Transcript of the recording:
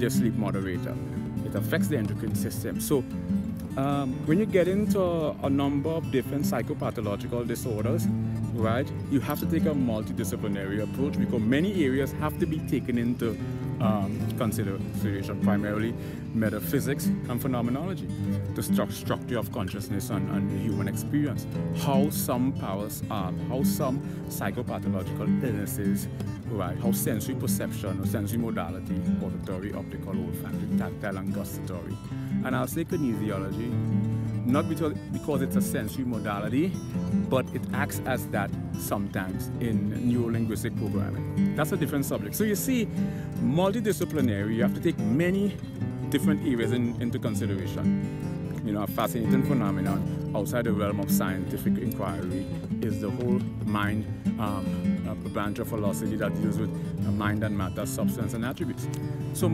their sleep moderator. It affects the endocrine system. So when you get into a number of different psychopathological disorders, right, you have to take a multidisciplinary approach because many areas have to be taken into consideration, primarily metaphysics and phenomenology, the structure of consciousness and the human experience, how some powers are, how some psychopathological illnesses, right, how sensory perception or sensory modality, auditory, optical, olfactory, tactile, and gustatory. And I'll say kinesiology, not because it's a sensory modality, but it acts as that sometimes in neuro-linguistic programming. That's a different subject. So you see, multidisciplinary, you have to take many different areas into consideration. You know, a fascinating phenomenon outside the realm of scientific inquiry is the whole mind, a branch of philosophy that deals with mind and matter, substance and attributes. So